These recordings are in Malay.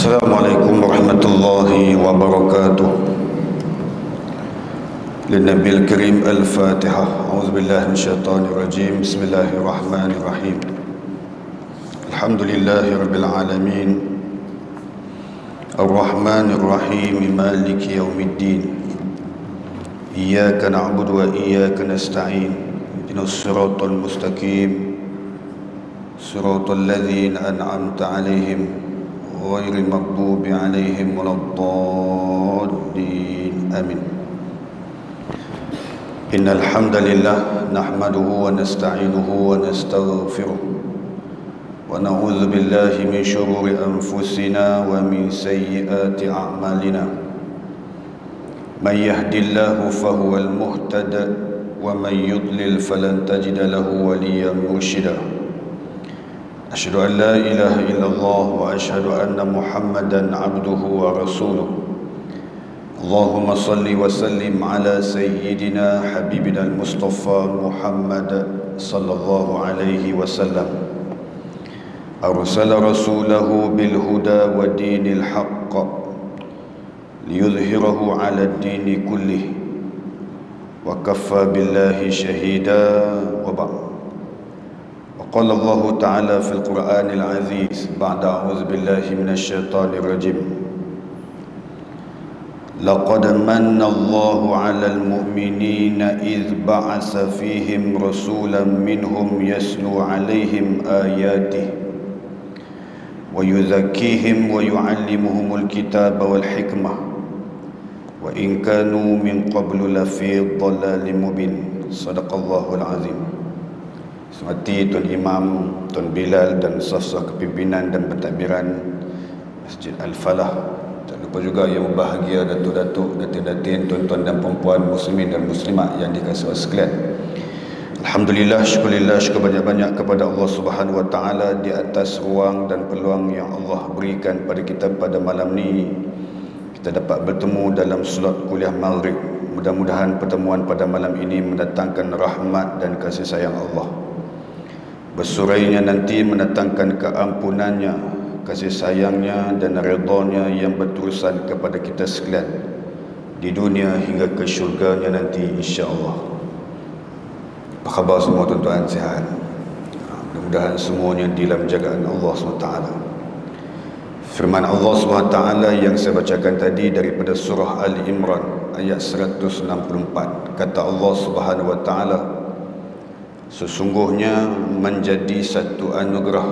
Assalamualaikum warahmatullahi wabarakatuh. Lin-Nabil Karim Al-Fatihah. A'udzubillahi minasyaitonir rajim. Bismillahirrahmanirrahim. Alhamdulillahi rabbil alamin. Ar-Rahmanir Rahim. Maliki yaumiddin. Iyyaka na'budu wa iyyaka nasta'in. Ihdinas siratal mustaqim. Siratal ladzina an'amta 'alaihim غير المغضوب عليهم ولا الضالين آمين. إن الحمد لله نحمده ونستعينه ونستغفره ونعوذ بالله من شرور أنفسنا ومن سيئات أعمالنا. من يهد الله فهو المهتد ومن يضلل فلن تجد له وليا مرشدا. أشهد أن لا إله إلا الله وأشهد أن محمدا عبده ورسوله. اللهم صل وسلم على سيدنا حبيبنا المصطفى محمد صلى الله عليه وسلم. أرسل رسوله بالهدى ودين الحق ليظهره على الدين كله وكفى بالله شهيدا. وبعد، قال الله تعالى في القرآن العزيز بعد أعوذ بالله من الشيطان الرجيم: لقد من الله على المؤمنين إذ بعث فيهم رسولا منهم يتلو عليهم آياته ويزكيهم ويعلمهم الكتاب والحكمة وإن كانوا من قبل لفي ضلال مبين. صدق الله العظيم. Semati Tuan Imam, Tuan Bilal dan saf-saf kepimpinan dan pentadbiran Masjid Al-Falah. Tak lupa juga yang berbahagia datuk-datuk, datin-datin, tuan-tuan dan perempuan muslimin dan muslimat yang dikasihi Allah sekalian. Alhamdulillah, syukurillah, syukur banyak-banyak kepada Allah Subhanahu wa taala di atas ruang dan peluang yang Allah berikan pada kita pada malam ni. Kita dapat bertemu dalam solat kuliah maghrib. Mudah-mudahan pertemuan pada malam ini mendatangkan rahmat dan kasih sayang Allah. Bersurainya nanti mendatangkan keampunannya, kasih sayangnya dan redha-Nya yang berterusan kepada kita sekalian di dunia hingga ke syurganya nanti, insya-Allah. Apa khabar semua tuan-tuan, sihat? Mudah-mudahan semuanya di dalam jagaan Allah SWT. Firman Allah SWT yang saya bacakan tadi daripada surah Ali Imran ayat 164. Kata Allah Subhanahu wa taala, sesungguhnya menjadi satu anugerah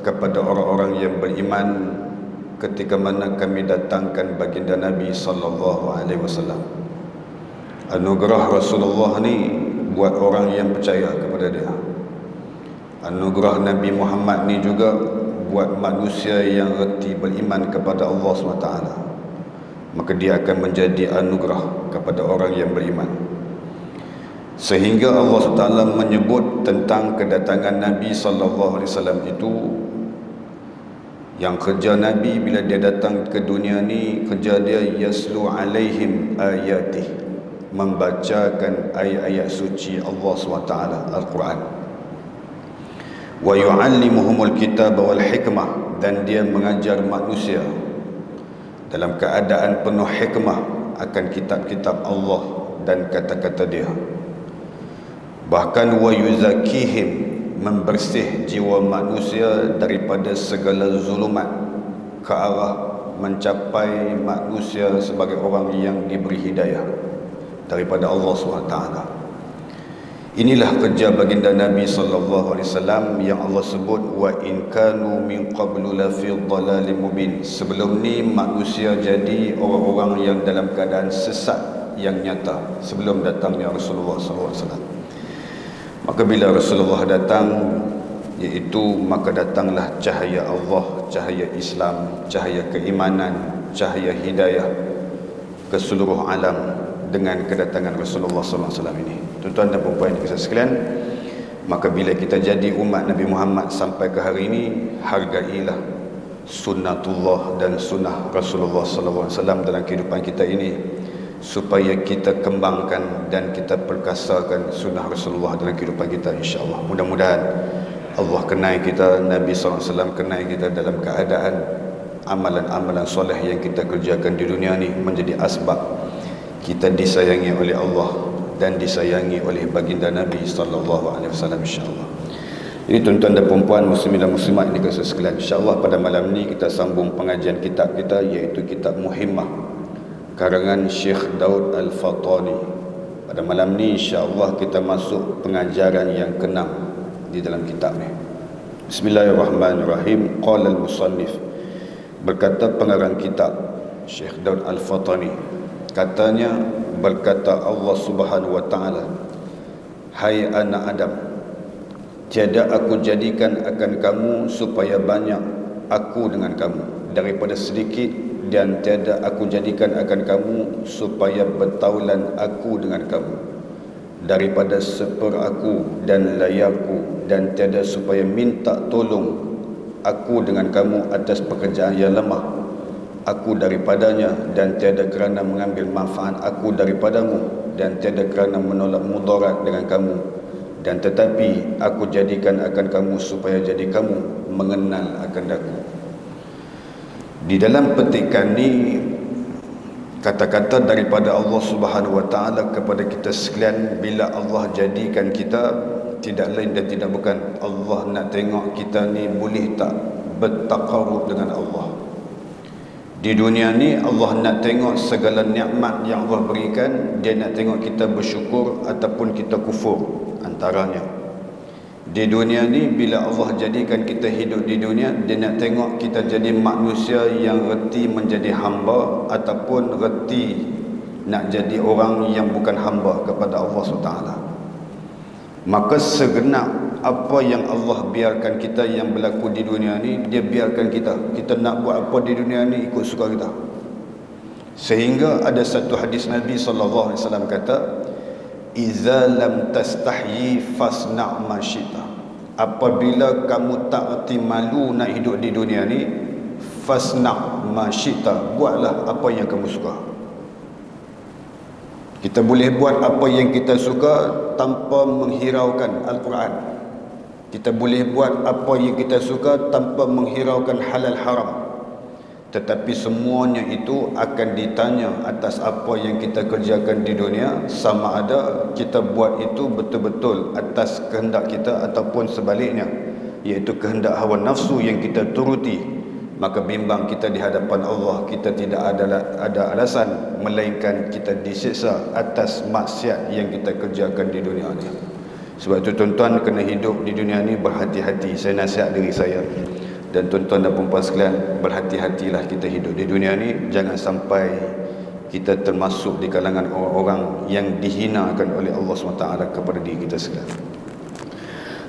kepada orang-orang yang beriman ketika mana kami datangkan baginda Nabi sallallahu alaihi wasallam. Anugerah Rasulullah ni buat orang yang percaya kepada dia. Anugerah Nabi Muhammad ni juga buat manusia yang reti beriman kepada Allah SWT. Maka dia akan menjadi anugerah kepada orang yang beriman. Sehingga Allah SWT menyebut tentang kedatangan Nabi SAW itu, yang kerja Nabi bila dia datang ke dunia ni, kerja dia yaslu alaihim ayatih, membacakan ayat-ayat suci Allah SWT, Al-Quran. Wa yu'allimuhumul kitab wal hikmah, dan dia mengajar manusia dalam keadaan penuh hikmah akan kitab-kitab Allah dan kata-kata dia. Bahkan wa yuzakihim, membersih jiwa manusia daripada segala zulumat ke arah mencapai manusia sebagai orang yang diberi hidayah daripada Allah SWT. Inilah kerja baginda Nabi SAW yang Allah sebut wa in kanu min qablu la fi dhalalin mubin. Sebelum ni manusia jadi orang-orang yang dalam keadaan sesat yang nyata sebelum datangnya Rasulullah SAW. Maka bila Rasulullah datang, iaitu maka datanglah cahaya Allah, cahaya Islam, cahaya keimanan, cahaya hidayah ke seluruh alam dengan kedatangan Rasulullah SAW ini. Tuan-tuan dan puan-puan yang dikasihi sekalian, maka bila kita jadi umat Nabi Muhammad sampai ke hari ini, hargailah sunnatullah dan sunnah Rasulullah SAW dalam kehidupan kita ini, supaya kita kembangkan dan kita perkasakan sunnah Rasulullah dalam kehidupan kita, insya-Allah. Mudah-mudahan Allah kenai kita, Nabi SAW kenai kita dalam keadaan amalan-amalan soleh yang kita kerjakan di dunia ni menjadi asbab kita disayangi oleh Allah dan disayangi oleh baginda Nabi sallallahu alaihi wasallam, insya-Allah. Jadi tuan-tuan dan puan-puan, muslimin dan muslimat ini kasih sekalian, insya-Allah pada malam ni kita sambung pengajian kitab kita, iaitu kitab Muhimmah karangan Syekh Daud Al-Fatani. Pada malam ni insya-Allah kita masuk pengajaran yang ke-6 di dalam kitab ni. Bismillahirrahmanirrahim. Qala al-musannif, berkata pengarang kitab Syekh Daud Al-Fatani, katanya, berkata Allah Subhanahu wa taala, hai anak Adam, tiada aku jadikan akan kamu supaya banyak aku dengan kamu daripada sedikit, dan tiada aku jadikan akan kamu supaya bertaulan aku dengan kamu daripada seperaku dan layarku, dan tiada supaya minta tolong aku dengan kamu atas pekerjaan yang lemah aku daripadanya, dan tiada kerana mengambil manfaat aku daripadamu, dan tiada kerana menolak mudarat dengan kamu, dan tetapi aku jadikan akan kamu supaya jadi kamu mengenal akan aku. Di dalam petikan ni kata-kata daripada Allah Subhanahu wa taala kepada kita sekalian, bila Allah jadikan kita, tidak lain dan tidak bukan Allah nak tengok kita ni boleh tak bertaqarrub dengan Allah. Di dunia ni Allah nak tengok segala nikmat yang Allah berikan, dia nak tengok kita bersyukur ataupun kita kufur antaranya. Di dunia ni bila Allah jadikan kita hidup di dunia, dia nak tengok kita jadi manusia yang reti menjadi hamba ataupun reti nak jadi orang yang bukan hamba kepada Allah SWT. Maka segenap apa yang Allah biarkan kita yang berlaku di dunia ni, dia biarkan kita. Kita nak buat apa di dunia ni ikut suka kita. Sehingga ada satu hadis Nabi SAW kata, iza lam tastahyi fasna' ma syi'ta. Apabila kamu tak reti malu nak hidup di dunia ni, fasna' ma syi'ta, buatlah apa yang kamu suka. Kita boleh buat apa yang kita suka tanpa menghiraukan Al-Quran. Kita boleh buat apa yang kita suka tanpa menghiraukan halal haram. Tetapi semuanya itu akan ditanya atas apa yang kita kerjakan di dunia, sama ada kita buat itu betul-betul atas kehendak kita ataupun sebaliknya, iaitu kehendak hawa nafsu yang kita turuti. Maka bimbang kita di hadapan Allah, kita tidak ada alasan melainkan kita disiksa atas maksiat yang kita kerjakan di dunia ini. Sebab itu tuan-tuan kena hidup di dunia ini berhati-hati. Saya nasihat diri saya dan tuan-tuan dan perempuan sekalian, berhati-hatilah kita hidup di dunia ini. Jangan sampai kita termasuk di kalangan orang-orang yang dihinakan oleh Allah SWT kepada diri kita sekalian.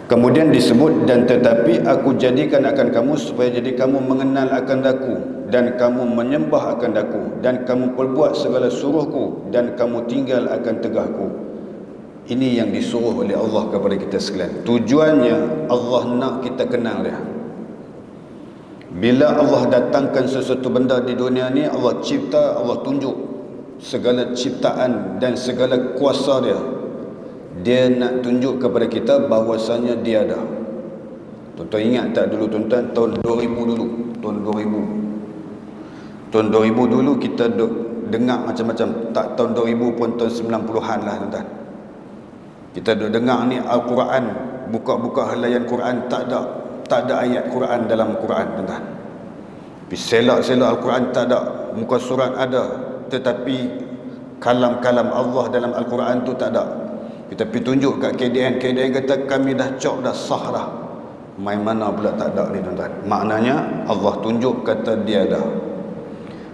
Kemudian disebut, dan tetapi aku jadikan akan kamu supaya jadi kamu mengenal akan aku, dan kamu menyembah akan aku, dan kamu perbuat segala suruhku, dan kamu tinggal akan tegahku. Ini yang disuruh oleh Allah kepada kita sekalian. Tujuannya Allah nak kita kenal dia. Bila Allah datangkan sesuatu benda di dunia ni, Allah cipta, Allah tunjuk segala ciptaan dan segala kuasa dia. Dia nak tunjuk kepada kita bahawasanya dia ada. Tuan-tuan ingat tak dulu tuan-tuan, tahun 2000 dulu, tahun 2000 dulu kita dengar macam-macam. Tak tahun 2000 pun tahun 90-an lah tuan-tuan. Kita dengar ni Al-Quran, buka-buka helaian Quran, tak ada ayat Quran dalam Quran tuan-tuan. Tapi selak-selak Al-Quran tak ada, muka surat ada, tetapi kalam-kalam Allah dalam Al-Quran tu tak ada. Kita pergi tunjuk kat KDN kata kami dah cok dah sah dah. Main mana pula tak ada ni tuan-tuan. Maknanya Allah tunjuk kata dia ada.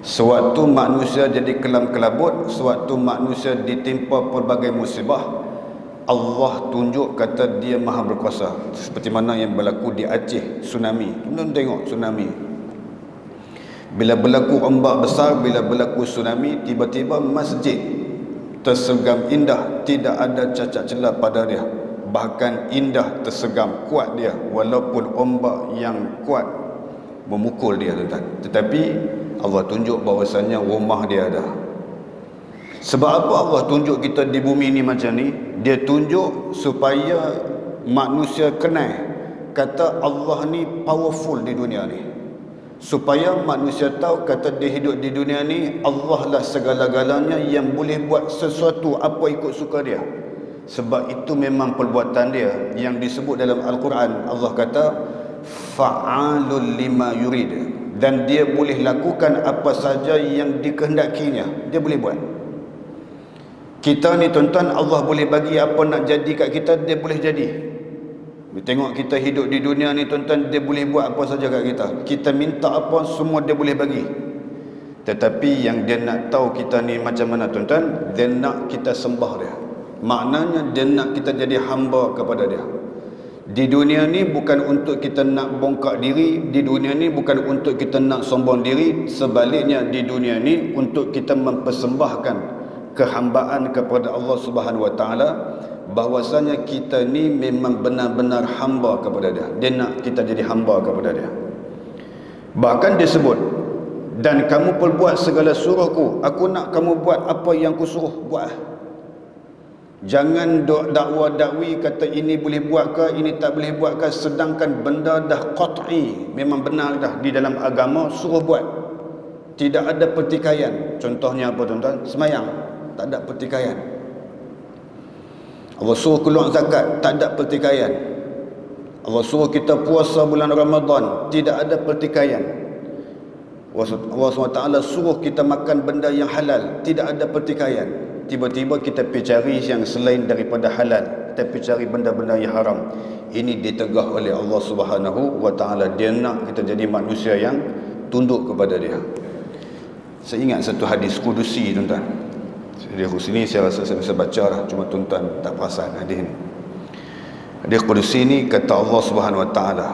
Sewaktu manusia jadi kelam kelabut, sewaktu manusia ditimpa pelbagai musibah, Allah tunjuk kata dia maha berkuasa. Seperti mana yang berlaku di Aceh, tsunami. Tuan-tuan tengok tsunami. Bila berlaku ombak besar, bila berlaku tsunami, tiba-tiba masjid tersegam indah, tidak ada cacat celah pada dia. Bahkan indah, tersegam, kuat dia, walaupun ombak yang kuat memukul dia tuan-tuan. Tetapi Allah tunjuk bahawasanya rumah dia ada. Sebab apa Allah tunjuk kita di bumi ni macam ni? Dia tunjuk supaya manusia kenal kata Allah ni powerful di dunia ni. supaya manusia tahu kata dia hidup di dunia ni, Allah lah segala-galanya yang boleh buat sesuatu apa ikut suka dia. Sebab itu memang perbuatan dia yang disebut dalam Al-Quran. Allah kata fa'alul lima yurid, dan dia boleh lakukan apa saja yang dikehendakinya, dia boleh buat. Kita ni tuan-tuan, Allah boleh bagi apa nak jadi kat kita, dia boleh jadi. Tengok kita hidup di dunia ni tuan-tuan, dia boleh buat apa saja kat kita. Kita minta apa, semua dia boleh bagi. Tetapi yang dia nak tahu kita ni macam mana tuan-tuan, dia nak kita sembah dia. Maknanya dia nak kita jadi hamba kepada dia. Di dunia ni bukan untuk kita nak bongkak diri, di dunia ni bukan untuk kita nak sombong diri. Sebaliknya, di dunia ni untuk kita mempersembahkan kehambaan kepada Allah Subhanahu Wa Taala, bahwasanya kita ni memang benar-benar hamba kepada dia. Dia nak kita jadi hamba kepada dia. Bahkan dia sebut, dan kamu perbuat segala suruhku, aku nak kamu buat apa yang ku suruh buat. Jangan dakwa-dakwi kata ini boleh buat ke, ini tak boleh buat ke, sedangkan benda dah qat'i, memang benar dah di dalam agama, suruh buat. Tidak ada pertikaian. Contohnya apa tuan-tuan? Semayang, tak ada pertikaian. Allah suruh keluar zakat, tak ada pertikaian. Allah suruh kita puasa bulan Ramadan, tidak ada pertikaian. Allah SWT suruh kita makan benda yang halal, tidak ada pertikaian. Tiba-tiba kita pergi cari yang selain daripada halal, kita pergi cari benda-benda yang haram. Ini ditegah oleh Allah Subhanahu Wa Taala. Dia nak kita jadi manusia yang tunduk kepada dia. Saya ingat satu hadis kudusi tuan-tuan. Hadis kudusi ni saya rasa saya bisa baca lah, cuma tuan-tuan tak perasan hadis ni. Hadis kudusi ni kata Allah Subhanahu Wa Taala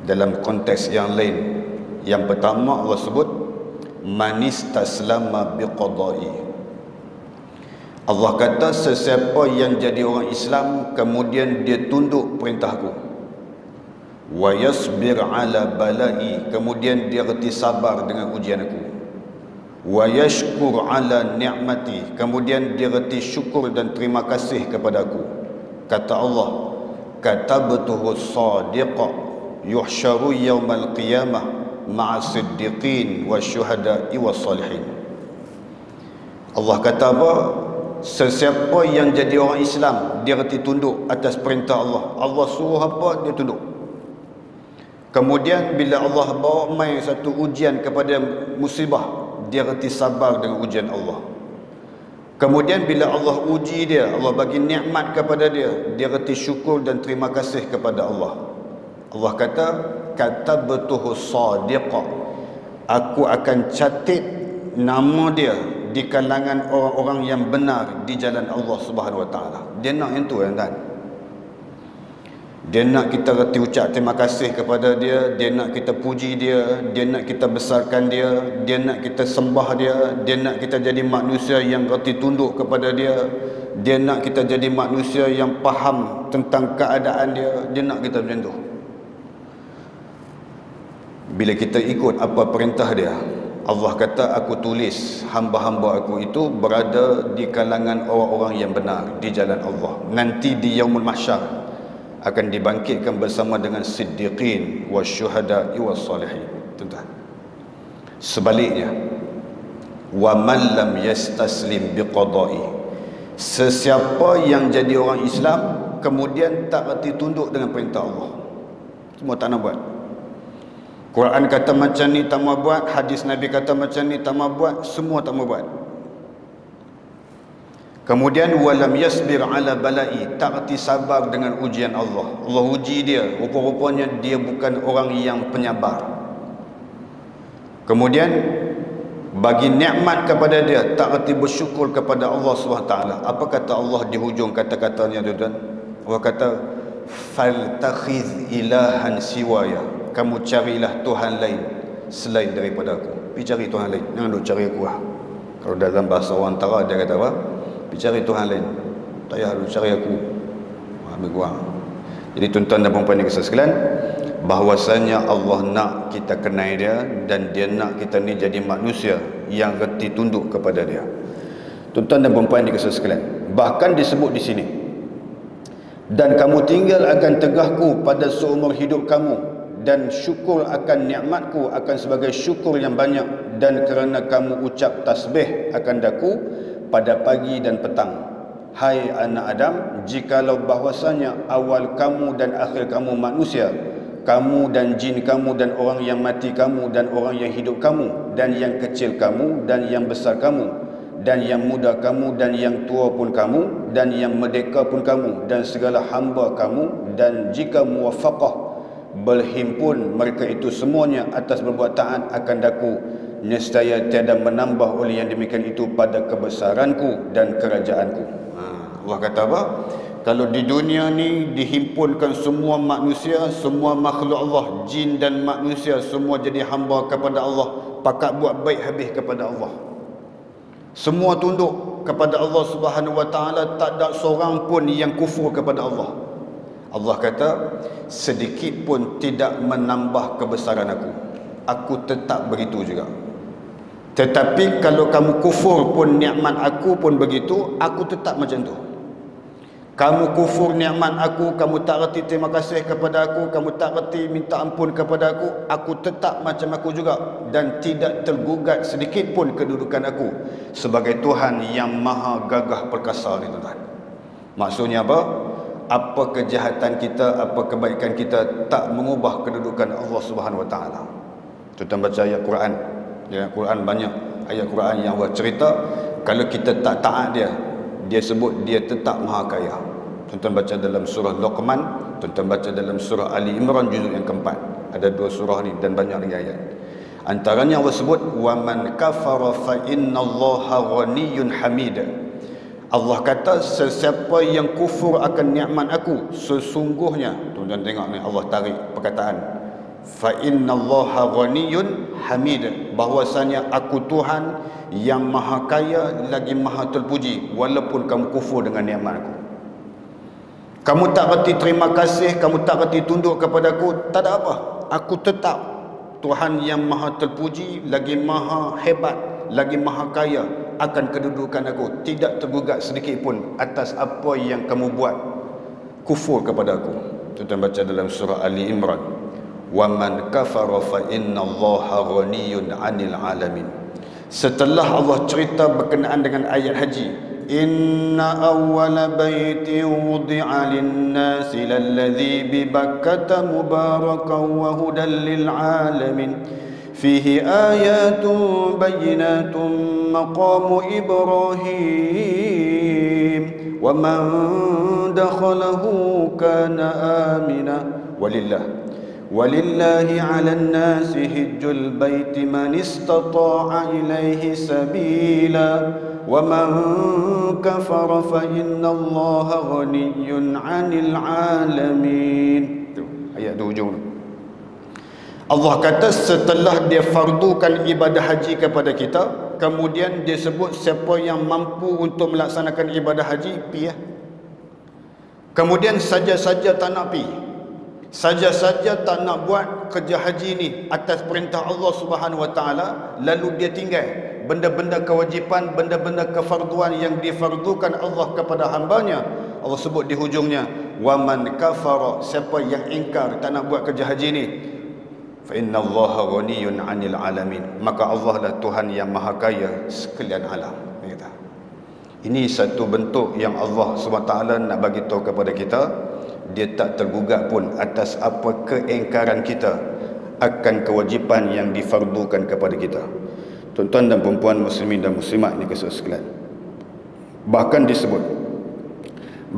dalam konteks yang lain. Yang pertama Allah sebut manistaslama biqada'i. Allah kata sesiapa yang jadi orang Islam kemudian dia tunduk perintahku, wa yasbir ala bala'i, kemudian dia reti sabar dengan ujian aku, wa yashkur ala ni'mati, kemudian dia reti syukur dan terima kasih kepada aku. Kata Allah, katabtuhu sadiqa yuhsyaru yawmal qiyamah ma'a siddiqin wa syuhada'i wa salihin. Allah kata apa? Sesiapa yang jadi orang Islam, dia reti tunduk atas perintah Allah. Allah suruh apa, dia tunduk. Kemudian bila Allah bawa mai satu ujian kepada musibah, dia reti sabar dengan ujian Allah. Kemudian bila Allah uji dia, Allah bagi nikmat kepada dia, dia reti syukur dan terima kasih kepada Allah. Allah kata, katabtuhu sadiqa, aku akan catat nama dia di kalangan orang-orang yang benar di jalan Allah Subhanahu Wa Taala. Dia nak yang tu tuan-tuan. Dia nak kita reti ucap terima kasih kepada dia, dia nak kita puji dia, dia nak kita besarkan dia, dia nak kita sembah dia, dia nak kita jadi manusia yang reti tunduk kepada dia, dia nak kita jadi manusia yang faham tentang keadaan dia nak kita macam tu. Bila kita ikut apa perintah dia, Allah kata aku tulis hamba-hamba aku itu berada di kalangan orang-orang yang benar di jalan Allah. Nanti di yaumul mahsyar akan dibangkitkan bersama dengan siddiqin wasyuhada'i wassalihin. Tuan-tuan, sebaliknya, wa man lam yastaslim biqada'i, sesiapa yang jadi orang Islam kemudian tak reti tunduk dengan perintah Allah, semua tak nak buat. Quran kata macam ni tak mau buat, hadis Nabi kata macam ni tak mau buat, semua tak mau buat. Kemudian walam yasbir ala bala'i, tak reti sabar dengan ujian Allah. Allah uji dia, rupa-rupanya dia bukan orang yang penyabar. Kemudian bagi nikmat kepada dia, tak reti bersyukur kepada Allah SWT. Apa kata Allah di hujung kata-katanya tuan-tuan? Allah kata faltakhiz ilahan siwaya, kamu carilah Tuhan lain selain daripada aku. Pergi cari Tuhan lain, jangan duk cari aku lah. Kalau dalam bahasa orang Tara dia kata apa? Pergi cari Tuhan lain, tak payah duk cari aku. Lebih kurang. Jadi tuan-tuan dan puan-puan yang kasih sekalian, bahwasanya Allah nak kita kenal dia, dan dia nak kita ni jadi manusia yang reti tunduk kepada dia. Tuan-tuan dan puan-puan yang kasih sekalian, bahkan disebut di sini, dan kamu tinggal akan tegahku pada seumur hidup kamu, dan syukur akan nikmatku akan sebagai syukur yang banyak, dan kerana kamu ucap tasbih akan daku pada pagi dan petang. Hai anak Adam, jikalau bahwasanya awal kamu dan akhir kamu manusia, kamu dan jin kamu dan orang yang mati kamu dan orang yang hidup kamu, dan yang kecil kamu dan yang besar kamu, dan yang muda kamu dan yang tua pun kamu, dan yang merdeka pun kamu, dan segala hamba kamu, dan jika muwafaqah berhimpun mereka itu semuanya atas berbuat taat akan daku, nescaya tiada menambah oleh yang demikian itu pada kebesaranku dan kerajaanku. Allah kata apa? Kalau di dunia ni dihimpunkan semua manusia, semua makhluk Allah, jin dan manusia, semua jadi hamba kepada Allah, pakat buat baik habis kepada Allah, semua tunduk kepada Allah Subhanahu wa taala, tak ada seorang pun yang kufur kepada Allah. Allah kata, sedikit pun tidak menambah kebesaran aku tetap begitu juga. Tetapi kalau kamu kufur pun nikmat aku pun begitu, aku tetap macam tu. Kamu kufur nikmat aku, kamu tak reti terima kasih kepada aku, kamu tak reti minta ampun kepada aku tetap macam aku juga, dan tidak tergugat sedikit pun kedudukan aku sebagai Tuhan yang maha gagah perkasa ni, tuan-tuan. Maksudnya apa? Apa kejahatan kita, apa kebaikan kita tak mengubah kedudukan Allah Subhanahu wa taala. Tuan-tuan baca ayat Quran. Dalam Quran banyak ayat Quran yang Allah cerita kalau kita tak taat dia sebut dia tetap maha kaya. Tuan-tuan baca dalam surah Luqman, tuan-tuan baca dalam surah Ali Imran juzuk yang keempat. Ada 2 surah ni dan banyak lagi ayat. Antaranya Allah sebut wa man kafara fa innallaha ghaniyyun hamid. Allah kata sesiapa yang kufur akan nikmat aku, sesungguhnya, tuan-tuan tengok ni Allah tarik perkataan fa innallaha ghaniyyun hamid, bahwasanya aku Tuhan yang maha kaya lagi maha terpuji, walaupun kamu kufur dengan nikmat aku. Kamu tak reti terima kasih, kamu tak reti tunduk kepada aku, tak ada apa, aku tetap Tuhan yang maha terpuji, lagi maha hebat, lagi maha kaya akan kedudukan aku, tidak tergugat sedikit pun atas apa yang kamu buat kufur kepada aku. Tuan-tuan baca dalam surah Ali Imran, wa man kafara fa innallaha ghaniyyun 'anil 'alamin. Setelah Allah cerita berkenaan dengan ayat haji, inna awwala baitin wudi'a lin-nasi lalladzi bi Bakkata mubarakan wa hudan lil 'alamin fihi ayatun bayyinatun maqamu Ibrahim wa man dakhalahu kana amina walillahi 'alan nasi hajjul baiti man istata'a ilaihi sabila wa man kafara fa innallaha ghaniyyun 'anil 'alamin. Ayat tu hujung tu. Allah kata setelah dia fardukan ibadah haji kepada kita, kemudian dia sebut siapa yang mampu untuk melaksanakan ibadah haji, pi ya. Kemudian saja-saja tak nak pi, saja-saja tak nak buat kerja haji ni atas perintah Allah Subhanahu wa taala, lalu dia tinggal benda-benda kewajipan, benda-benda kefarduan yang difardukan Allah kepada hambanya. Allah sebut di hujungnya, wa man kafara, siapa yang ingkar tak nak buat kerja haji ni, fa innallaha ghaniyyun 'anil 'alamin, maka Allah lah Tuhan yang maha kaya sekalian alam. Ini satu bentuk yang Allah SWT nak bagi tahu kepada kita, dia tak tergugat pun atas apa keingkaran kita akan kewajipan yang difardukan kepada kita. Tuan-tuan dan perempuan muslimin dan muslimat ini sekalian, bahkan disebut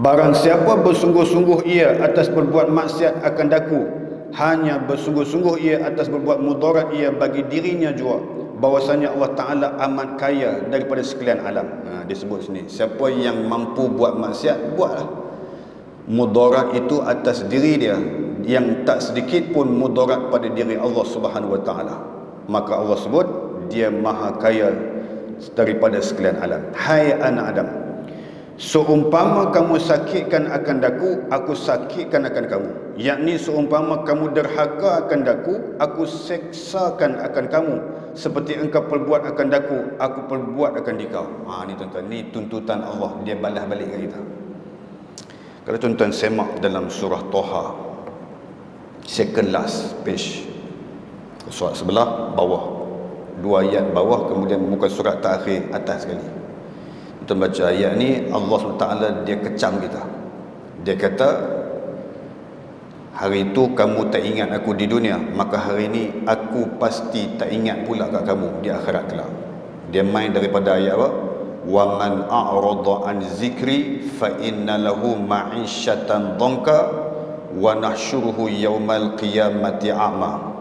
barang siapa bersungguh-sungguh ia atas berbuat maksiat akan daku, hanya bersungguh-sungguh ia atas berbuat mudarat ia bagi dirinya jua, bahwasanya Allah Ta'ala amat kaya daripada sekalian alam. Disebut sini, siapa yang mampu buat maksiat, buatlah. Mudarat itu atas diri dia, yang tak sedikit pun mudarat pada diri Allah Subhanahu wa taala, maka Allah sebut dia maha kaya daripada sekalian alam. Hai anak Adam, seumpama kamu sakitkan akan daku, aku sakitkan akan kamu. Yakni seumpama kamu derhaka akan daku, aku seksakan akan kamu. Seperti engkau perbuat akan daku, aku perbuat akan dikau. Ni tuan-tuan, ni tuntutan Allah, dia balas balik ke kita. Kalau tuan-tuan semak dalam surah Toha, second last page, surat sebelah bawah, 2 ayat bawah, kemudian muka surat terakhir atas sekali. Kita baca ayat ni, Allah SWT dia kecam kita. Dia kata, hari itu kamu tak ingat aku di dunia, maka hari ini aku pasti tak ingat pula kat kamu di akhirat kelak. Dia main daripada ayat apa? Wa man a'rada an zikri fa inna lahu ma'isyatan dhanka wa nahsyuruhu yaumal qiyamati a'ma.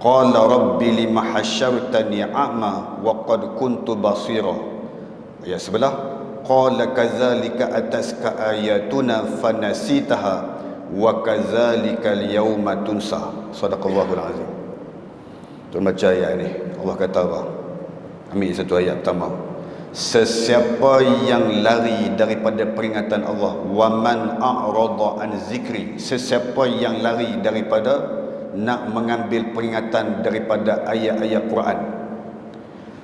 Qala rabbi lima hasyartani a'ma wa qad kuntu basira. Ayat sebelah, qala kadzalika ataska ayatuna fanasitaha wa kadzalika al-yawma tunsa. Sadaqallahul azim. Tuan baca ayat ni, Allah kata apa? Ambil satu ayat pertama. Sesiapa yang lari daripada peringatan Allah, wa man a'rada an zikri, sesiapa yang lari daripada nak mengambil peringatan daripada ayat-ayat Quran,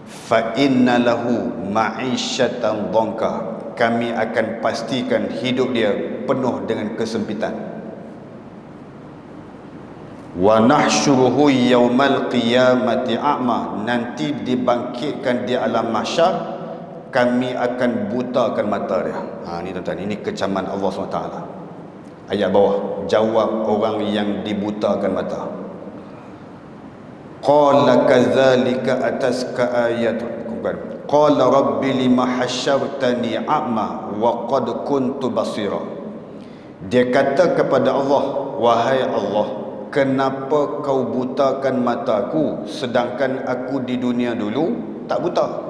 fa inna lahu ma'isyatan dhanka, kami akan pastikan hidup dia penuh dengan kesempitan. Wa nahsyuruhu yaumal qiyamati a'ma, nanti dibangkitkan di alam mahsyar, kami akan butakan mata dia. Ni tuan-tuan, ini kecaman Allah SWT. Ayat bawah, jawab orang yang dibutakan mata. Qala kadzalika ataska ayat, qala rabbi lima hasyartani a'ma wa qad kuntu basira. Dia kata kepada Allah, wahai Allah, kenapa kau butakan mataku sedangkan aku di dunia dulu tak buta?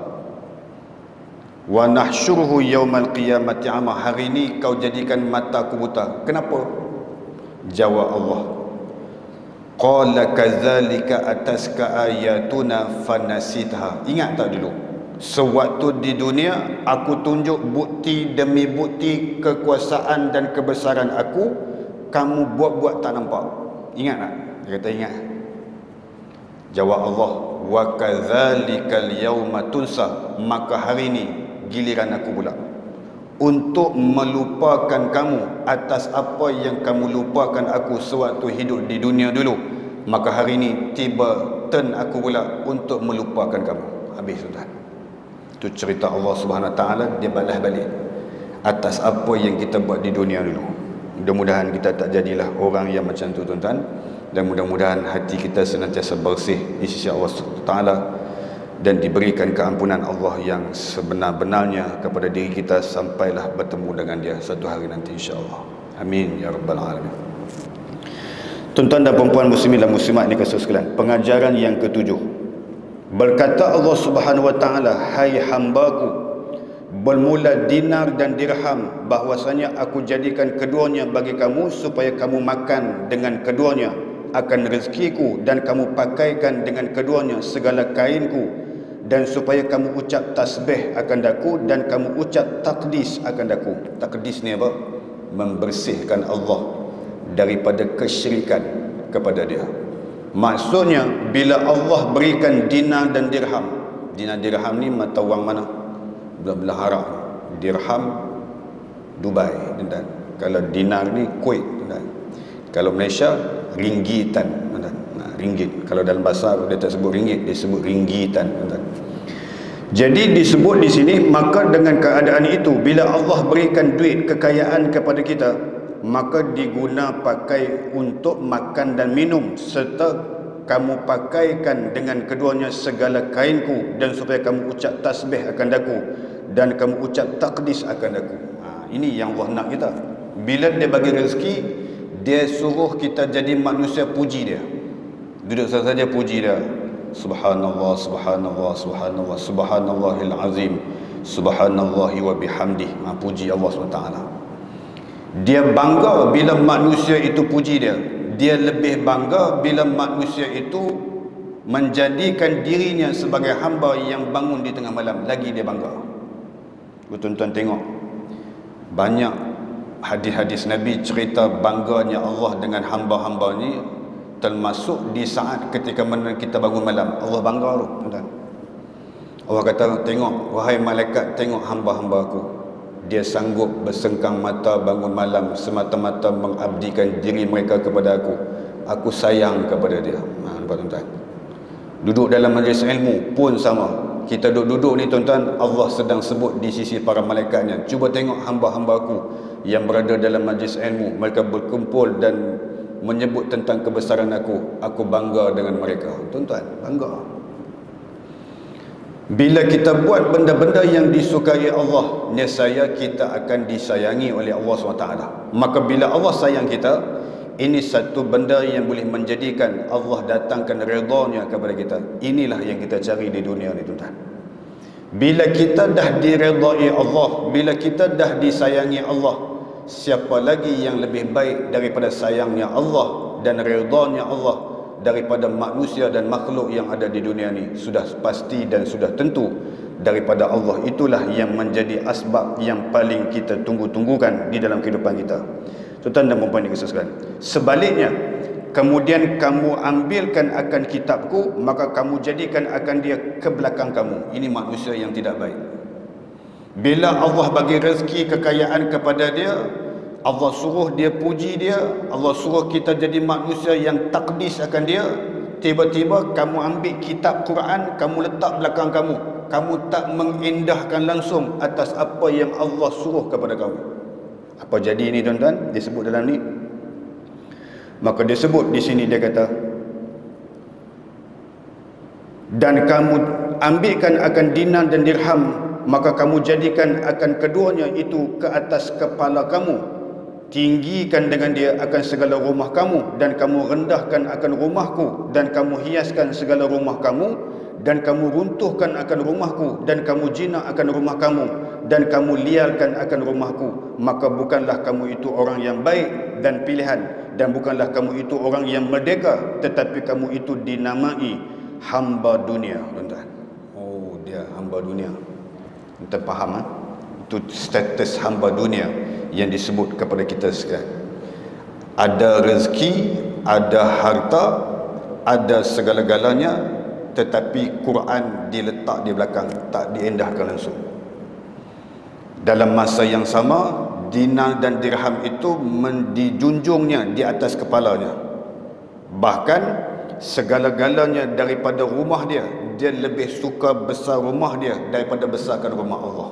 Wa nahsyuruhu yaumal qiyamati a'ma, hari ini kau jadikan mataku buta. Kenapa? Jawab Allah, qala kadzalika ataska ayatuna fanasitha. Ingat tak dulu, sewaktu di dunia aku tunjuk bukti demi bukti kekuasaan dan kebesaran aku, kamu buat-buat tak nampak. Ingat tak? Dia kata ingat. Jawab Allah, wa kadzalikal yauma tunsa, maka hari ini giliran aku pula untuk melupakan kamu atas apa yang kamu lupakan aku sewaktu hidup di dunia dulu. Maka hari ini tiba turn aku pula untuk melupakan kamu. Habis sudah. Itu cerita Allah Subhanahu Wa Taala, dia balas balik atas apa yang kita buat di dunia dulu. Mudah-mudahan kita tak jadilah orang yang macam tu, tuan-tuan, dan mudah-mudahan hati kita senantiasa bersih di sisi Allah Subhanahu Wa Taala dan diberikan keampunan Allah yang sebenar-benarnya kepada diri kita sampailah bertemu dengan dia satu hari nanti, insya-Allah. Amin ya rabbal alamin. Tuan-tuan dan puan-puan muslimin dan muslimat ini kasih sekalian, pengajaran yang ketujuh. Berkata Allah Subhanahu Wa Taala, hai hambaku, bermula dinar dan dirham, bahwasanya aku jadikan keduanya bagi kamu supaya kamu makan dengan keduanya akan rezekiku, dan kamu pakaikan dengan keduanya segala kainku, dan supaya kamu ucap tasbih akan daku, dan kamu ucap takdis akan daku. Takdis ni apa? Membersihkan Allah daripada kesyirikan kepada dia. Maksudnya bila Allah berikan dinar dan dirham, dinar dirham ni mata wang mana? Belah-belah Arab. Dirham Dubai, dan kalau dinar ni Kuwait, dan kalau Malaysia ringgitan, dan ringgit. Kalau dalam bahasa dia tak sebut ringgit, dia sebut ringgitan, dan jadi disebut di sini, maka dengan keadaan itu bila Allah berikan duit kekayaan kepada kita, maka diguna pakai untuk makan dan minum, serta kamu pakaikan dengan keduanya segala kainku, dan supaya kamu ucap tasbih akan daku, dan kamu ucap takdis akan daku. Ini yang Allah nak kita. Bila dia bagi rezeki, dia suruh kita jadi manusia puji dia. Duduk saja puji dia. Subhanallah, subhanallah, subhanallah, subhanallahil azim, subhanallahi wa bihamdih. Puji Allah SWT. Dia bangga bila manusia itu puji dia. Dia lebih bangga bila manusia itu menjadikan dirinya sebagai hamba yang bangun di tengah malam. Lagi dia bangga. Tuan-tuan tengok, banyak hadis-hadis Nabi cerita bangganya Allah dengan hamba-hamba ni, termasuk di saat ketika mana kita bangun malam. Allah bangga tu, tuan-tuan. Allah kata, tengok wahai malaikat, tengok hamba-hamba aku, dia sanggup bersengkang mata bangun malam semata-mata mengabdikan diri mereka kepada aku. aku sayang kepada dia. Nampak tuan-tuan? Duduk dalam majlis ilmu pun sama. Kita duduk ni tuan-tuan, Allah sedang sebut di sisi para malaikatnya, cuba tengok hamba-hambaku yang berada dalam majlis ilmu, mereka berkumpul dan menyebut tentang kebesaran aku bangga dengan mereka. Tuan-tuan, bangga. Bila kita buat benda-benda yang disukai Allah, nescaya kita akan disayangi oleh Allah SWT. Maka bila Allah sayang kita, ini satu benda yang boleh menjadikan Allah datangkan redha-Nya kepada kita. Inilah yang kita cari di dunia ni tuan-tuan. Bila kita dah diredai Allah, bila kita dah disayangi Allah, siapa lagi yang lebih baik daripada sayangnya Allah dan redha-Nya Allah daripada manusia dan makhluk yang ada di dunia ni? Sudah pasti dan sudah tentu daripada Allah. Itulah yang menjadi asbab yang paling kita tunggu-tunggukan di dalam kehidupan kita. Tuan-tuan dan puan-puan yang sekalian, sebaliknya, kemudian kamu ambilkan akan kitabku, maka kamu jadikan akan dia ke belakang kamu. Ini manusia yang tidak baik. Bila Allah bagi rezeki kekayaan kepada dia, Allah suruh dia puji dia, Allah suruh kita jadi manusia yang takdis akan dia, tiba-tiba kamu ambil kitab Quran, kamu letak belakang kamu. Kamu tak mengindahkan langsung atas apa yang Allah suruh kepada kamu. Apa jadi ini tuan-tuan? Disebut dalam ni. Maka disebut di sini, dia kata, dan kamu ambilkan akan dinar dan dirham, maka kamu jadikan akan keduanya itu ke atas kepala kamu, tinggikan dengan dia akan segala rumah kamu, dan kamu rendahkan akan rumahku, dan kamu hiaskan segala rumah kamu, dan kamu runtuhkan akan rumahku, dan kamu jinak akan rumah kamu, dan kamu liarkan akan rumahku. Maka bukanlah kamu itu orang yang baik dan pilihan, dan bukanlah kamu itu orang yang merdeka, tetapi kamu itu dinamai hamba dunia. Tuan-tuan, oh, dia hamba dunia. Kita faham, itu status hamba dunia yang disebut kepada kita sekarang. Ada rezeki, ada harta, ada segala-galanya, tetapi Quran diletak di belakang, tak diendahkan langsung. Dalam masa yang sama, dinar dan dirham itu dijunjungnya di atas kepalanya. Bahkan segala-galanya daripada rumah dia, dia lebih suka besar rumah dia daripada besarkan rumah Allah.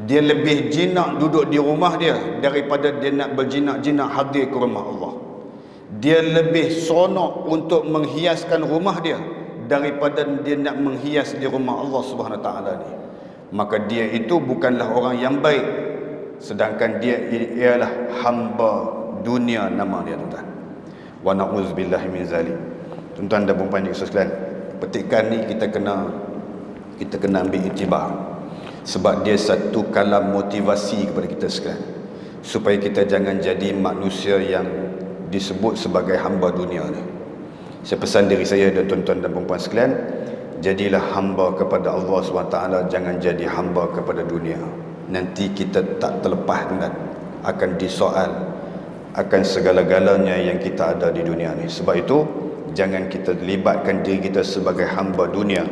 Dia lebih jinak duduk di rumah dia daripada dia nak berjinak-jinak hadir ke rumah Allah. Dia lebih seronok untuk menghiaskan rumah dia daripada dia nak menghias di rumah Allah Subhanahu Wa Taala ni. Maka dia itu bukanlah orang yang baik, sedangkan dia ialah hamba dunia nama dia, tuan-tuan. Wa na'udzubillahi min zalik. Tuan-tuan dan puan-puan yang sekalian, petikan ni kita kena ambil iktibar, sebab dia satu kalam motivasi kepada kita sekalian, supaya kita jangan jadi manusia yang disebut sebagai hamba dunia ni. Saya pesan diri saya dan tuan-tuan dan puan-puan sekalian, jadilah hamba kepada Allah SWT, jangan jadi hamba kepada dunia. Nanti kita tak terlepas dengan akan disoal akan segala-galanya yang kita ada di dunia ni. Sebab itu jangan kita libatkan diri kita sebagai hamba dunia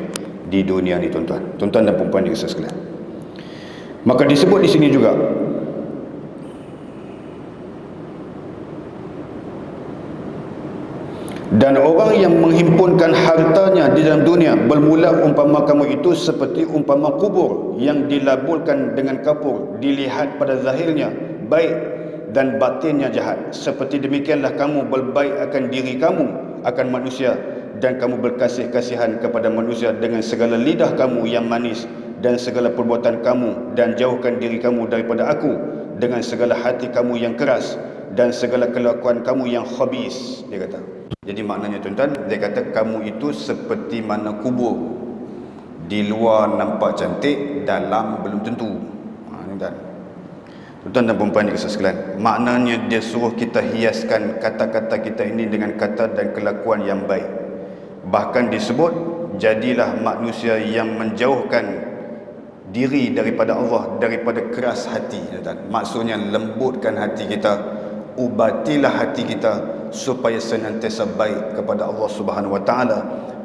di dunia ni, tuan-tuan. Tuan-tuan dan puan-puan yang saya sekalian, maka disebut di sini juga, dan orang yang menghimpunkan hartanya di dalam dunia, bermula umpama kamu itu seperti umpama kubur yang dilaburkan dengan kapur, dilihat pada zahirnya baik dan batinnya jahat. Seperti demikianlah kamu berbaik akan diri kamu, akan manusia, dan kamu berkasih-kasihan kepada manusia dengan segala lidah kamu yang manis dan segala perbuatan kamu, dan jauhkan diri kamu daripada aku dengan segala hati kamu yang keras dan segala kelakuan kamu yang khabis. Dia kata, jadi maknanya tuan-tuan, dia kata kamu itu seperti mana kubur, di luar nampak cantik, dalam belum tentu. Tuan-tuan dan puan-puan yang sekalian, maknanya dia suruh kita hiaskan kata-kata kita ini dengan kata dan kelakuan yang baik. Bahkan disebut, jadilah manusia yang menjauhkan diri daripada Allah, daripada keras hati. Maksudnya lembutkan hati kita, ubatilah hati kita supaya senantiasa baik kepada Allah Subhanahu Wa Taala.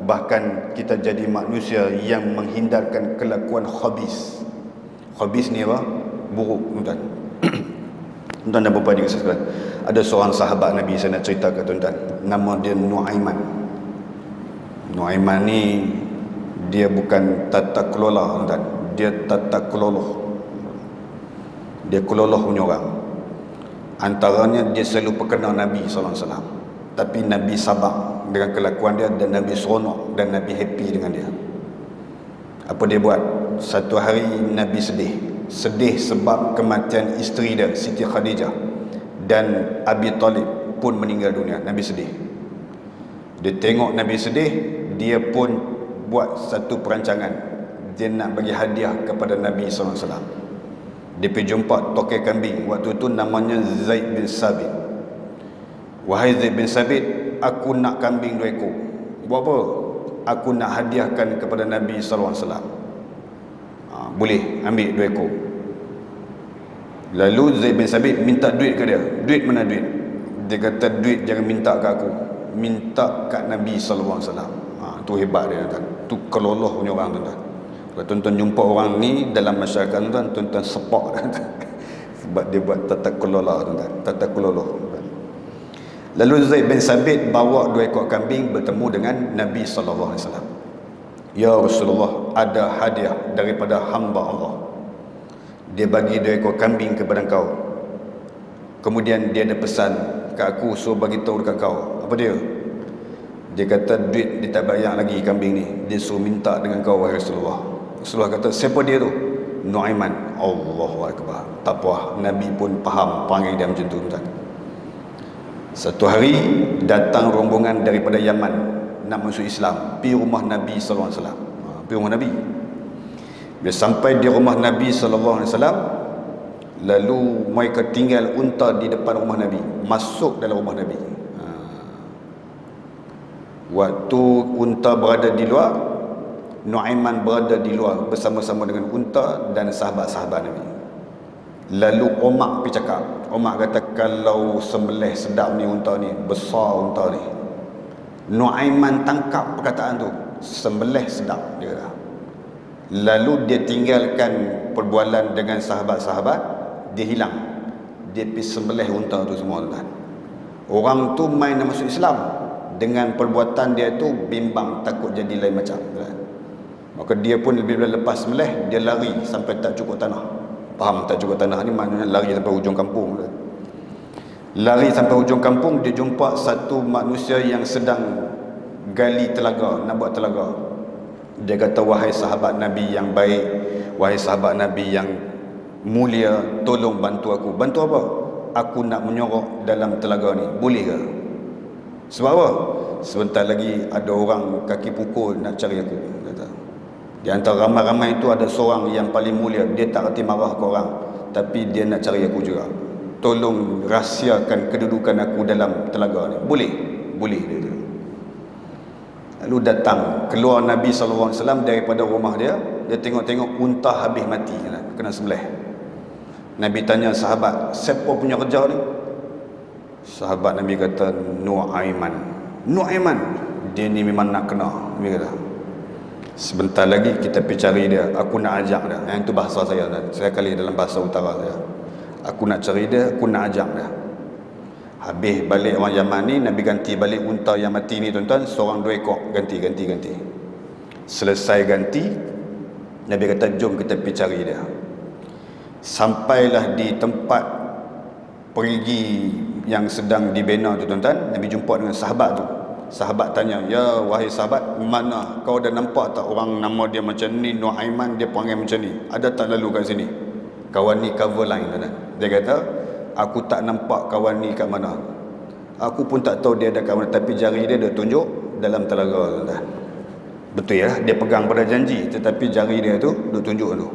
Bahkan kita jadi manusia yang menghindarkan kelakuan khabis. Khabis ni apa? Buruk, tuan. Tuan-tuan dan puan-puan sekalian, ada seorang sahabat Nabi, saya nak cerita ke tuan-tuan. Nama dia Nuaiman. Nuaiman ni dia bukan tata kelola tuan-tuan, dia tata keloloh. Dia keloloh punya orang. Antaranya dia selalu perkenal Nabi SAW, tapi Nabi sabar dengan kelakuan dia, dan Nabi seronok dan Nabi happy dengan dia. Apa dia buat? Satu hari Nabi sedih sebab kematian isteri dia Siti Khadijah, dan Abi Talib pun meninggal dunia. Nabi sedih. Dia tengok Nabi sedih, dia pun buat satu perancangan. Dia nak bagi hadiah kepada Nabi SAW. Dia pergi jumpa tokai kambing. Waktu tu namanya Zaid bin Sabit. Wahai Zaid bin Sabit, aku nak kambing 2 ekor. Buat apa? Aku nak hadiahkan kepada Nabi SAW. Boleh ambil 2 ekor. Lalu Zaid bin Sabit minta duit ke dia. Duit mana duit? Dia kata, duit jangan minta kat aku, minta kat Nabi SAW. Tu hebat dia, tuan. Tu keloloh punya orang, tuan. Kalau tuan-tuan jumpa orang ni dalam masyarakat, tuan-tuan sepak dia, tuan. Sebab dia buat tata kelola, tuan. Tata keloloh. Lalu Zaid bin Sabit bawa 2 ekor kambing bertemu dengan Nabi SAW. Ya Rasulullah, ada hadiah daripada hamba Allah. Dia bagi 2 ekor kambing kepada kau. Kemudian dia ada pesan kat aku, suruh bagi tahu dekat kau. Apa dia? Dia kata duit dia tak bayar lagi kambing ni. Dia suruh minta dengan kau, wahai Rasulullah. Rasulullah kata, siapa dia tu? Nuaiman. Allahu Akbar. Tak apa, Nabi pun faham panggil dia macam tu, tuan. Satu hari datang rombongan daripada Yaman nak masuk Islam, pergi rumah Nabi SAW. Pergi rumah Nabi. Bila sampai di rumah Nabi SAW, lalu mereka tinggal unta di depan rumah Nabi, masuk dalam rumah Nabi. Waktu unta berada di luar, Nuaiman berada di luar bersama-sama dengan unta dan sahabat-sahabat Nabi. Lalu Umar pergi cakap. Umar kata, kalau sembelih sedap ni unta ni, besar unta ni. Nuaiman tangkap perkataan tu, sembelih sedap, dia kata. Lalu dia tinggalkan perbualan dengan sahabat-sahabat, dia hilang. Dia pergi sembelih unta tu semua, tuan. Orang tu main nak masuk Islam, dengan perbuatan dia tu bimbang, takut jadi lain macam, tuan. Maka dia pun bila lepas sembelih, dia lari sampai tak cukup tanah. Faham tak cukup tanah ni maknanya lari sampai hujung kampung. Lari sampai hujung kampung, dia jumpa satu manusia yang sedang gali telaga, nak buat telaga. Dia kata, wahai sahabat Nabi yang baik, wahai sahabat Nabi yang mulia, tolong bantu aku. Bantu apa? Aku nak menyorok dalam telaga ni, boleh ke? Sebab apa? Sebentar lagi ada orang kaki pukul nak cari aku, kata. Di antara ramai-ramai itu ada seorang yang paling mulia. Dia tak reti marah ke orang, tapi dia nak cari aku juga. Tolong rahsiakan kedudukan aku dalam telaga ni. Boleh? Boleh, dia kata. Lalu datang, keluar Nabi SAW daripada rumah dia. Dia tengok-tengok unta habis mati, kena sembelih. Nabi tanya sahabat, siapa punya kerja ni? Sahabat Nabi kata, Nuaiman. Nuaiman, dia ni memang nak kena. Nabi kata, sebentar lagi kita pergi cari dia. Aku nak ajak dia. Yang itu bahasa saya. Saya kali dalam bahasa utara saya. Aku nak cari dia, aku nak ajak dia. Habis balik orang Yaman ni, Nabi ganti balik unta yang mati ni, tuan-tuan. Seorang 2 ekor. Ganti. Selesai ganti, Nabi kata, jom kita pergi cari dia. Sampailah di tempat perigi yang sedang dibina tu, tuan-tuan. Nabi jumpa dengan sahabat tu. Sahabat tanya, ya wahai sahabat, mana kau dah nampak tak orang nama dia macam ni, Nuaiman, dia panggil macam ni, ada tak lalu kat sini? Kawan ni cover line, tuan. Dia kata, aku tak nampak kawan ni kat mana. Aku pun tak tahu dia ada kat mana, tapi jari dia tunjuk dalam telaga, tuan. Betul ya, dia pegang pada janji, tetapi jari dia tu tunjuk tu.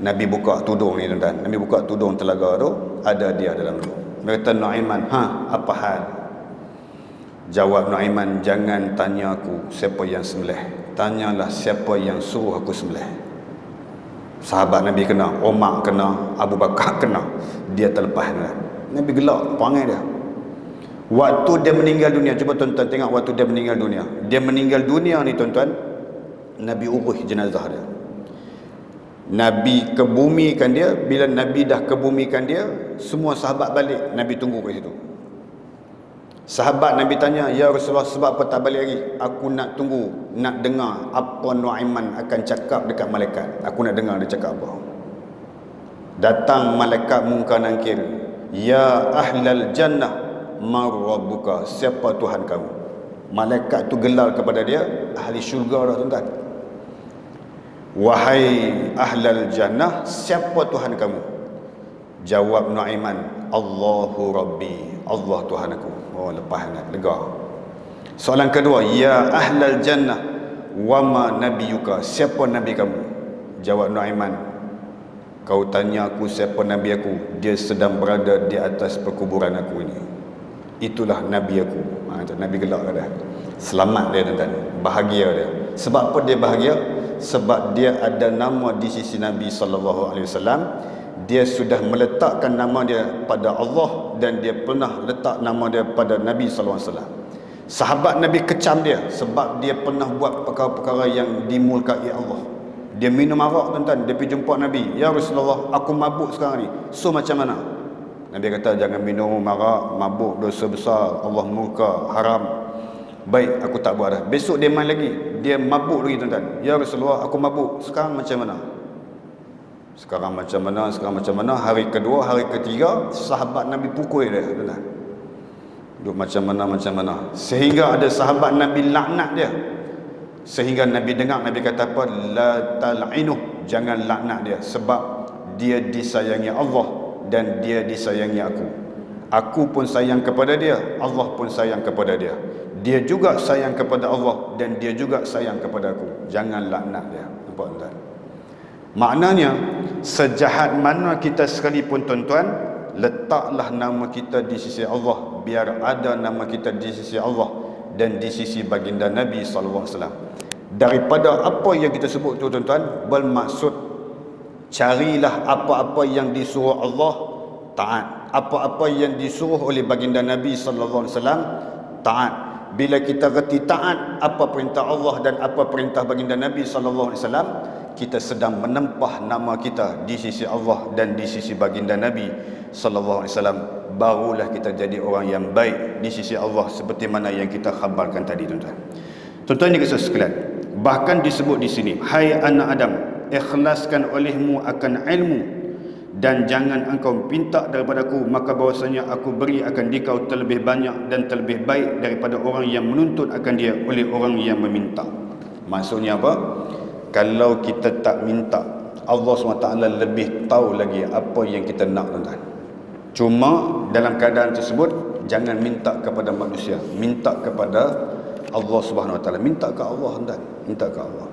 Nabi buka tudung ni, tuan. Nabi buka tudung telaga tu, ada dia dalam tu. Dia kata, Nuaiman, apa hal? Jawab Nuaiman, jangan tanya aku siapa yang sembelih, tanyalah siapa yang suruh aku sembelih. Sahabat Nabi kena, Umar kena, Abu Bakar kena, dia terlepas. Nabi gelak panggil dia. Waktu dia meninggal dunia, cuba tuan-tuan tengok waktu dia meninggal dunia. Dia meninggal dunia ni, tuan-tuan, Nabi urus jenazah dia. Nabi kebumikan dia. Bila Nabi dah kebumikan dia, semua sahabat balik. Nabi tunggu kat situ. Sahabat Nabi tanya, ya Rasulullah, sebab apa tak balik lagi? Aku nak tunggu, nak dengar apa Nuaiman akan cakap dekat malaikat. Aku nak dengar dia cakap apa. Datang malaikat Munkar Nakir. Ya ahlal jannah, man rabbuka? Siapa Tuhan kamu? Malaikat tu gelar kepada dia, ahli syurga dah tuan-tuan. Wahai ahlal jannah, siapa Tuhan kamu? Jawab Nuaiman, Allahu Rabbi, Allah Tuhan aku. Oh, lepas nak lega. Soalan kedua, ya ahlal jannah, wama nabiyuka? Siapa nabi kamu? Jawab Nuaiman, kau tanya aku siapa nabi aku, dia sedang berada di atas perkuburan aku ini. Itulah nabi aku. Nabi gelak dah. Selamat dia tuan-tuan, bahagia dia. Sebab apa dia bahagia? Sebab dia ada nama di sisi Nabi SAW. Dia sudah meletakkan nama dia pada Allah, dan dia pernah letak nama dia pada Nabi SAW. Sahabat Nabi kecam dia sebab dia pernah buat perkara-perkara yang dimurkai Allah. Dia minum arak tuan-tuan. Dia pergi jumpa Nabi, ya Rasulullah, aku mabuk sekarang ni, so macam mana? Nabi kata, jangan minum arak, mabuk dosa besar, Allah murka, haram. Baik, aku tak buat dah. Besok dia main lagi, dia mabuk lagi tuan-tuan. Ya Rasulullah, aku mabuk, sekarang macam mana? Sekarang macam mana? Sekarang macam mana? Hari kedua, hari ketiga, sahabat Nabi pukul dia tuan-tuan. Duk macam mana. Sehingga ada sahabat Nabi laknat dia. Sehingga Nabi dengar, Nabi kata apa? La tal'inuh, jangan laknat dia, sebab dia disayangi Allah dan dia disayangi aku. Aku pun sayang kepada dia, Allah pun sayang kepada dia. Dia juga sayang kepada Allah dan dia juga sayang kepada aku. Jangan laknat dia. Nampak tuan? Maknanya, sejahat mana kita sekalipun tuan-tuan, letaklah nama kita di sisi Allah, biar ada nama kita di sisi Allah dan di sisi baginda Nabi SAW. Daripada apa yang kita sebut tu tuan-tuan, bermaksud carilah apa-apa yang disuruh Allah, taat. Apa-apa yang disuruh oleh baginda Nabi SAW, taat. Bila kita reti taat apa perintah Allah dan apa perintah baginda Nabi SAW, kita sedang menempah nama kita di sisi Allah dan di sisi baginda Nabi SAW. Barulah kita jadi orang yang baik di sisi Allah, seperti mana yang kita khabarkan tadi tuan-tuan. Tuan-tuan yang kasih sekalian, bahkan disebut di sini, hai anak Adam, ikhlaskan olehmu akan ilmu dan jangan engkau minta daripadaku, maka bahwasanya aku beri akan dikau terlebih banyak dan terlebih baik daripada orang yang menuntut akan dia oleh orang yang meminta. Maksudnya apa? Kalau kita tak minta, Allah SWT lebih tahu lagi apa yang kita nak tuan-tuan. Cuma dalam keadaan tersebut, jangan minta kepada manusia, minta kepada Allah SWT. Minta ke Allah tuan-tuan, minta ke Allah.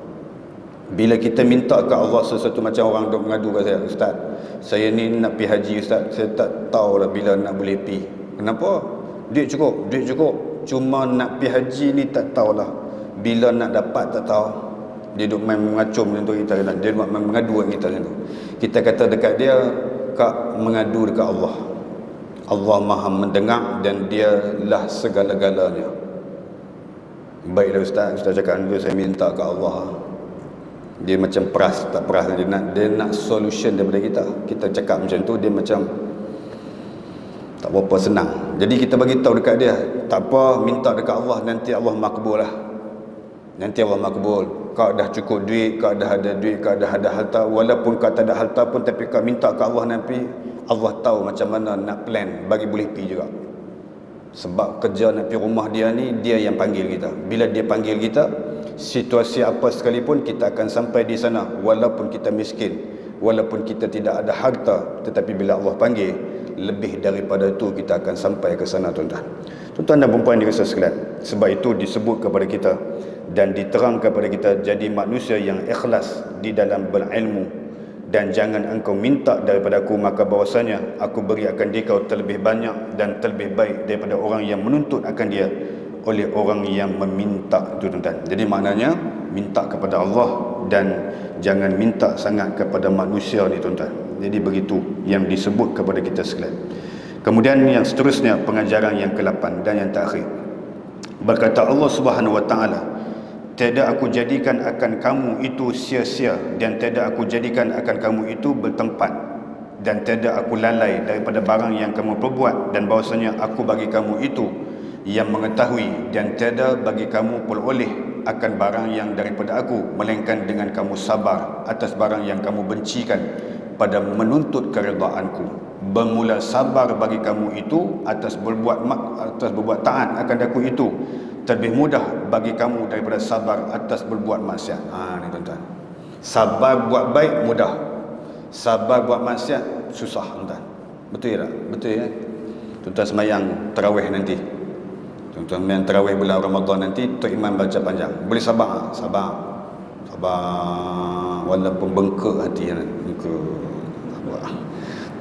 Bila kita minta ke Allah sesuatu, macam orang duk mengadu ke saya, Ustaz, saya ni nak pergi haji Ustaz, saya tak tahu lah bila nak boleh pergi. Kenapa? Duit cukup, cuma nak pergi haji ni tak tahulah bila nak dapat, tak tahu. Dia duk main mengacum macam tu kita, dia duk main mengadu kat kita macam tu. Kita kata dekat dia, kak mengadu dekat Allah. Allah Maha mendengar dan dialah segala-galanya. Baiklah Ustaz cakap dulu, saya minta ke Allah. Dia macam peras, tak peras, dia nak solution daripada kita. Kita cakap macam tu, dia macam tak berapa senang. Jadi kita bagi tahu dekat dia, tak apa, minta dekat Allah, nanti Allah makbul lah. Nanti Allah makbul. Kau dah cukup duit, kau dah ada duit, kau dah ada harta, walaupun kau tak ada harta pun, tapi kau minta ke Allah, nanti Allah tahu macam mana nak plan bagi boleh pergi juga. Sebab kerja nak pergi rumah dia ni, dia yang panggil kita. Bila dia panggil kita, situasi apa sekalipun kita akan sampai di sana, walaupun kita miskin, walaupun kita tidak ada harta, tetapi bila Allah panggil, lebih daripada itu kita akan sampai ke sana tuan-tuan. Tuan-tuan dan puan-puan dikasihi sekalian, sebab itu disebut kepada kita dan diterang kepada kita, jadi manusia yang ikhlas di dalam berilmu, dan jangan engkau minta daripada aku, maka bahwasanya aku beri akan dikau terlebih banyak dan terlebih baik daripada orang yang menuntut akan dia oleh orang yang meminta itu tuan-tuan. Jadi maknanya minta kepada Allah dan jangan minta sangat kepada manusia ni tuan-tuan. Jadi begitu yang disebut kepada kita sekalian. Kemudian yang seterusnya, pengajaran yang ke-8 dan yang terakhir. Berkata Allah Subhanahu wa taala, tiada aku jadikan akan kamu itu sia-sia, dan tiada aku jadikan akan kamu itu bertempat, dan tiada aku lalai daripada barang yang kamu perbuat, dan bahwasanya aku bagi kamu itu yang mengetahui, dan tiada bagi kamu peroleh akan barang yang daripada aku, melainkan dengan kamu sabar atas barang yang kamu bencikan pada menuntut keredaanku. Bermula sabar bagi kamu itu atas berbuat taat akan aku itu terlebih mudah bagi kamu daripada sabar atas berbuat maksiat. Ni tuan-tuan. Sabar buat baik mudah, sabar buat maksiat susah, tuan-tuan. Betul tak? Betul ya? Tuan-tuan semayang tarawih nanti, tuan-tuan semayang tarawih bulan Ramadan nanti, Tok Imam baca panjang, boleh sabar? Sabar walaupun bengkak hati kan? Sabar.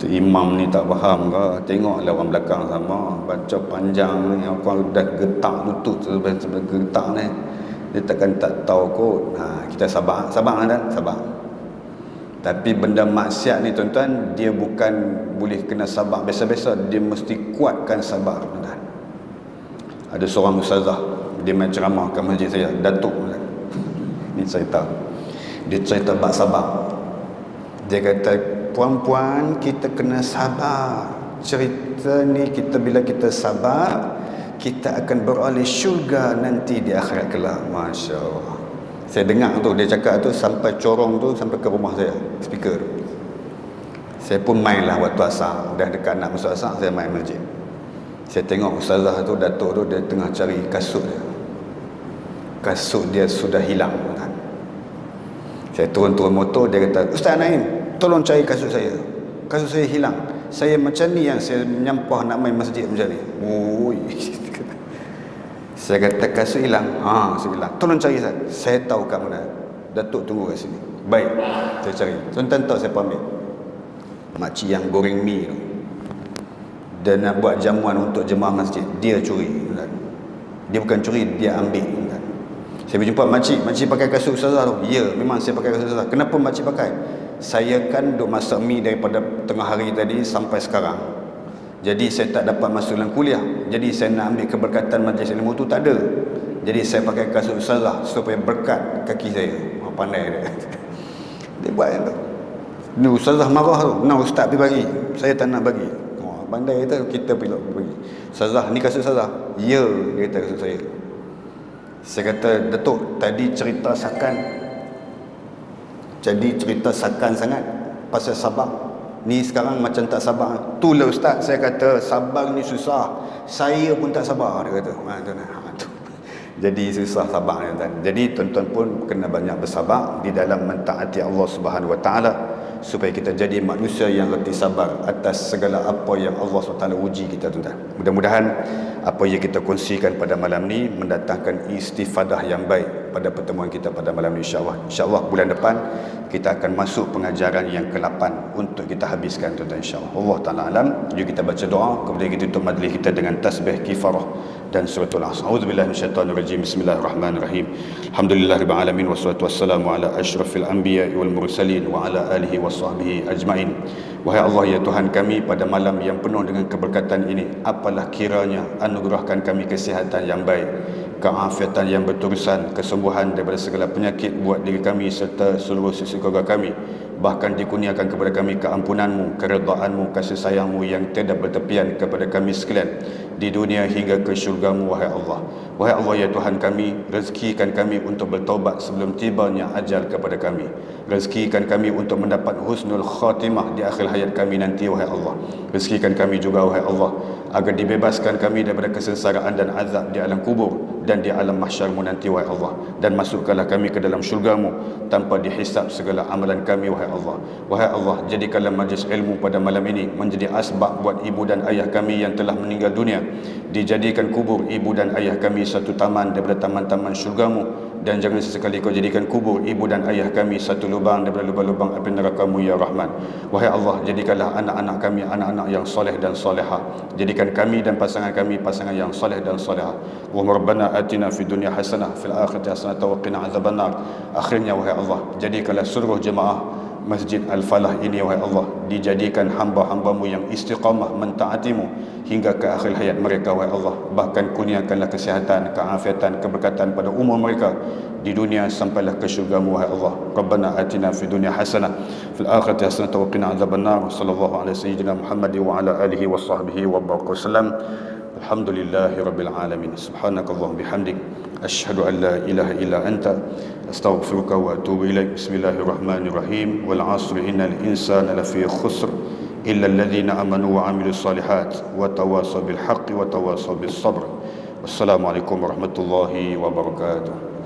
Tu imam ni tak faham ke? Tengoklah orang belakang sama baca panjang ni, orang dah getak lutut sampai getak ni, dia takkan tak tahu kot. Kita sabar kan? Sabar. Tapi benda maksiat ni tuan-tuan, dia bukan boleh kena sabar biasa-biasa, dia mesti kuatkan sabar, tuan-tuan. Ada seorang ustazah, dia main ceramah kat masjid saya, datuk ni cerita, dia cerita bab sabar. Dia kata, puan-puan, kita kena sabar. Cerita ni, bila kita sabar, kita akan beroleh syurga nanti di akhirat kelak. Masya Allah. Saya dengar tu, dia cakap tu sampai corong tu, sampai ke rumah saya, speaker tu. Saya pun main lah waktu asar, dah dekat nak masuk asar, saya main masjid. Saya tengok ustazah tu, datuk tu, dia tengah cari kasut dia. Kasut dia sudah hilang. Saya turun motor, dia kata, Ustaz Naim, tolong cari kasut saya. Kasut saya hilang. Saya macam ni yang saya menyampah nak main masjid macam ni. Oi. Saya kata kasut hilang. Kasut hilang. Tolong cari saya. Saya tahu kat mana. Datuk tunggu kat sini. Baik, saya cari. Tuan-tuan tahu saya ambil. Makcik yang goreng mi tu, dia nak buat jamuan untuk jemaah masjid, dia curi. Dia bukan curi, dia ambil. Saya berjumpa makcik pakai kasut ustazah tu. Ya, memang saya pakai kasut ustazah. Kenapa makcik pakai? Saya kan duk masak mi daripada tengah hari tadi sampai sekarang. Jadi saya tak dapat masuk dalam kuliah. Jadi saya nak ambil keberkatan majlis ilmu tu tak ada. Jadi saya pakai kasut ustazah supaya berkat kaki saya. Pandai dia. Dia buat yang tu. Ni ustazah marah tu. Nah, ustaz pergi bagi. Saya tak nak bagi. Pandai tu, kita pergi bagi. Ustazah, ni kasut ustazah. Ya, dia kata kasut saya. Saya kata, Datuk, tadi cerita sakan sangat pasal sabar. Ni sekarang macam tak sabar. Itulah ustaz, saya kata sabar ni susah. Saya pun tak sabar, dia kata. Jadi susah sabar ni, tuan. Jadi tuan-tuan pun kena banyak bersabar di dalam mentaati Allah Subhanahu Wa Taala, supaya kita jadi manusia yang letih sabar atas segala apa yang Allah SWT uji kita, tuan-tuan. Mudah-mudahan apa yang kita kongsikan pada malam ni mendatangkan istifadah yang baik pada pertemuan kita pada malam ni, insya-Allah. Insya-Allah bulan depan kita akan masuk pengajaran yang ke-8 untuk kita habiskan, tuan-tuan, insya-Allah. Allah Taala alam. Jom kita baca doa, kemudian kita tutup majlis kita dengan tasbih kifarah dan suratul asr. A'udzubillahi minasyaitonirrajim. Bismillahirrahmanirrahim. Alhamdulillahirabbil alamin wassalatu wassalamu ala asyrafil anbiya'i wal mursalin wa ala alihi washabbihi ajmain. Wahai Allah, ya Tuhan kami, pada malam yang penuh dengan keberkatan ini, apalah kiranya anugerahkan kami kesihatan yang baik, keafiatan yang berterusan, kesembuhan daripada segala penyakit buat diri kami serta seluruh sisi keluarga kami. Bahkan dikurniakan kepada kami keampunan-Mu, keredaan-Mu, kasih sayang-Mu yang tiada bertepian kepada kami sekalian di dunia hingga ke syurga-Mu, wahai Allah. Wahai Allah, ya Tuhan kami, rezekikan kami untuk bertaubat sebelum tibanya ajal kepada kami. Rezekikan kami untuk mendapat husnul khatimah di akhir hayat kami nanti, wahai Allah. Rezekikan kami juga, wahai Allah, agar dibebaskan kami daripada kesengsaraan dan azab di alam kubur dan di alam mahsyar-Mu nanti, wahai Allah. Dan masukkanlah kami ke dalam syurga-Mu tanpa dihisap segala amalan kami, wahai Allah. Wahai Allah, jadikanlah majlis ilmu pada malam ini menjadi asbab buat ibu dan ayah kami yang telah meninggal dunia. Dijadikan kubur ibu dan ayah kami satu taman daripada taman-taman syurga-Mu, dan jangan sesekali Kau jadikan kubur ibu dan ayah kami satu lubang daripada lubang-lubang api neraka-Mu, ya Rahman. Wahai Allah, jadikanlah anak-anak kami anak-anak yang soleh dan solehah. Jadikan kami dan pasangan kami pasangan yang soleh dan solehah. Allahumma rabbana atina fid dunya hasanah fil akhirati hasanah wa qina azabannar. Akhirnya, wahai Allah, jadikanlah seluruh jemaah Masjid Al-Falah ini, wahai Allah, dijadikan hamba-hambamu yang istiqamah mentaatimu hingga ke akhir hayat mereka, wahai Allah. Bahkan kurniakanlah kesihatan, keafiatan, keberkatan pada umur mereka di dunia sampailah ke syurga-Mu, wahai Allah. Rabbana atina fid dunya hasanah fil akhirati hasanah wa qina adzabannar. Sallallahu alaihi sayyidina Muhammad wa ala alihi wa sahbihi wa baraka wasallam. Alhamdulillahi rabbil alamin. Subhanakallahumma bihamdik asyhadu an la ilaha illa anta astaghfiruka wa atubu ilaik. Bismillahirrahmanirrahim. Wal 'asri innal insana lafi khusr illa alladhina amanu wa 'amilus solihat wa tawasaw bil haqqi wa tawasaw bis sabr. Wassalamualaikum warahmatullahi wabarakatuh.